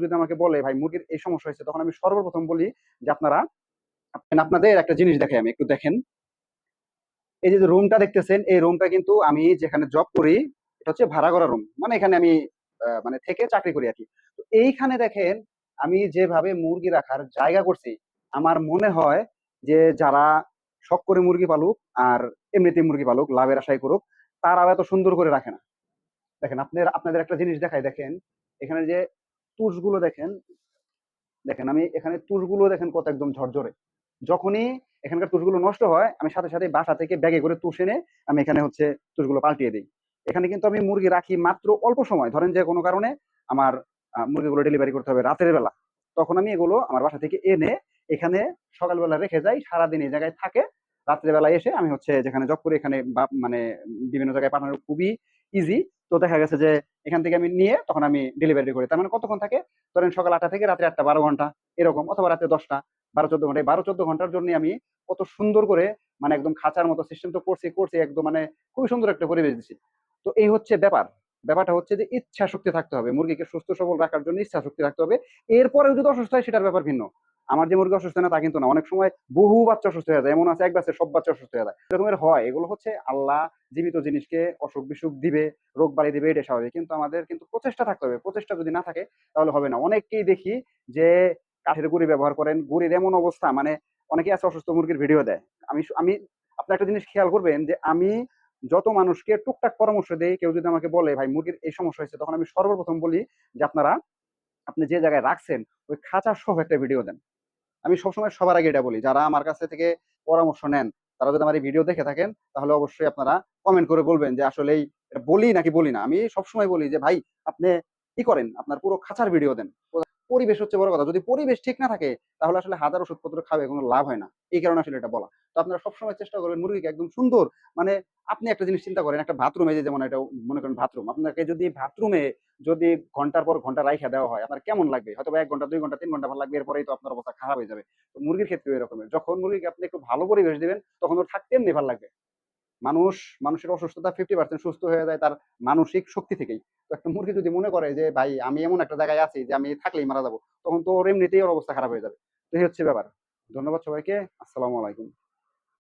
যদি আমাকে বলে ভাই মুরগির এই সমস্যা হয়েছে, তখন আমি সর্বপ্রথম বলি যে আপনারা আপনাদের একটা জিনিস দেখাই, আমি একটু দেখেন। এই যে রুমটা দেখতেছেন, এই রুমটা কিন্তু আমি যেখানে জব করি, এটা হচ্ছে ভাড়া করা রুম, মানে এখানে আমি মানে থেকে চাকরি করি আর কি। তো এইখানে দেখেন আমি যেভাবে মুরগি রাখার জায়গা করছি, আমার মনে হয় যে যারা শখ করে মুরগি পালুক আর এমনিতে মুরগি পালুক লাভের আশায় করুক, তারাও এত সুন্দর করে রাখে না। দেখেন আপনাদের একটা জিনিস দেখাই, দেখেন এখানে যে তুষগুলো দেখেন, দেখেন আমি এখানে তুষগুলো দেখেন কত একদম ঝরঝরে। যখনই এখানকার তুষগুলো নষ্ট হয়, আমি সাথে সাথে বাসা থেকে ব্যাগে করে তুষ এনে আমি এখানে হচ্ছে তুষগুলো পাল্টিয়ে দিই। এখানে কিন্তু আমি মুরগি রাখি মাত্র অল্প সময়, ধরেন যে কোনো কারণে আমার মুরগিগুলো ডেলিভারি করতে হবে রাতের বেলা, তখন আমি এগুলো আমার বাসা থেকে এনে এখানে সকালবেলা রেখে যাই, সারাদিন এই জায়গায় থাকে। রাত্রেবেলা এসে আমি হচ্ছে যেখানে জব করি এখানে মানে বিভিন্ন জায়গায় পাঠানো খুবই ইজি। তো দেখা গেছে যে এখান থেকে আমি নিয়ে তখন আমি ডেলিভারি করি। তার মানে কতক্ষণ থাকে, ধরেন সকাল 8টা থেকে রাত্রে 8টা, 12 ঘন্টা এরকম, অথবা রাতে 10টা, 12-14 ঘন্টা। 12-14 ঘন্টার জন্য আমি কত সুন্দর করে মানে একদম খাঁচার মতো সিস্টেম তো করছি করছি একদম, মানে খুবই সুন্দর একটা পরিবেশ দিচ্ছি। তো এই হচ্ছে ব্যাপার। ব্যাপারটা হচ্ছে যে ইচ্ছা শক্তি থাকতে হবে, মুরগিকে সুস্থ সবল রাখার জন্য ইচ্ছা শক্তি থাকতে হবে। এরপরেও যদি অসুস্থ হয় সেটার ব্যাপার ভিন্ন। আমার যে মুরগি অসুস্থ না তা কিন্তু না, অনেক সময় বহু বাচ্চা অসুস্থ হয়ে যায়, এমন আছে এক বাচ্চা সব বাচ্চা অসুস্থ হয়ে যায়, এরকমের হয়। এগুলো হচ্ছে আল্লাহ জীবিত জিনিসকে অসুখ বিসুখ দিবে, রোগ বাড়ি দিবে, এটা স্বাভাবিক। কিন্তু আমাদের কিন্তু প্রচেষ্টা থাকতে হবে, প্রচেষ্টা যদি না থাকে তাহলে হবে না। অনেককেই দেখি যে কাঠের গুঁড়ি ব্যবহার করেন, গুঁড়ির এমন অবস্থা, মানে অনেকে আছে অসুস্থ মুরগির ভিডিও দেয়। আমি আপনি একটা জিনিস খেয়াল করবেন যে আমি যত মানুষকে টুকটাক পরামর্শ দেই, কেউ যদি আমাকে বলে ভাই মুরগির এই সমস্যা হয়েছে, তখন আমি সর্বপ্রথম বলি যে আপনি যে জায়গায় রাখছেন ওই খাঁচা সহ একটা ভিডিও দেন। আমি সবসময় সবার আগে এটা বলি, যারা আমার কাছে থেকে পরামর্শ নেন তারা যদি আমার এই ভিডিও দেখে থাকেন তাহলে অবশ্যই আপনারা কমেন্ট করে বলবেন যে আসলেই এটা বলি নাকি বলি না। আমি সবসময় বলি যে ভাই আপনি কি করেন, আপনার পুরো খাঁচার ভিডিও দেন। পরিবেশ হচ্ছে বড় কথা, যদি পরিবেশ ঠিক না থাকে তাহলে আসলে হাজার ওষুধপত্র খাবে কোনো লাভ হয় না। এই কারণে আসলে এটা বলা। তো আপনারা সবসময় চেষ্টা করবেন মুরগিকে একদম সুন্দর, মানে আপনি একটা জিনিস চিন্তা করেন, একটা বাথরুমে যে যেমন এটা মনে করেন বাথরুম, আপনাকে যদি বাথরুমে যদি ঘন্টার পর ঘন্টা রাইখা দেওয়া হয় আপনার কেমন লাগবে? হয়তো 1 ঘন্টা 2 ঘন্টা 3 ঘন্টা ভালো লাগবে, এরপরেই তো আপনার অবস্থা খারাপ হয়ে যাবে। তো মুরগির ক্ষেত্রে এরকমের, যখন মুরগিকে আপনি একটু ভালো পরিবেশ দিবেন তখন ওর থাকতে এমনি ভালো লাগবে। মানুষের অসুস্থতা 50% সুস্থ হয়ে যায় তার মানসিক শক্তি থেকেই। তো একটা মুরগি যদি মনে করে যে ভাই আমি এমন একটা জায়গায় আছি যে আমি থাকলেই মারা যাবো, তখন তো ওর এমনিতেই ওর অবস্থা খারাপ হয়ে যাবে। তো এই হচ্ছে ব্যাপার। ধন্যবাদ সবাইকে। আসসালামু আলাইকুম।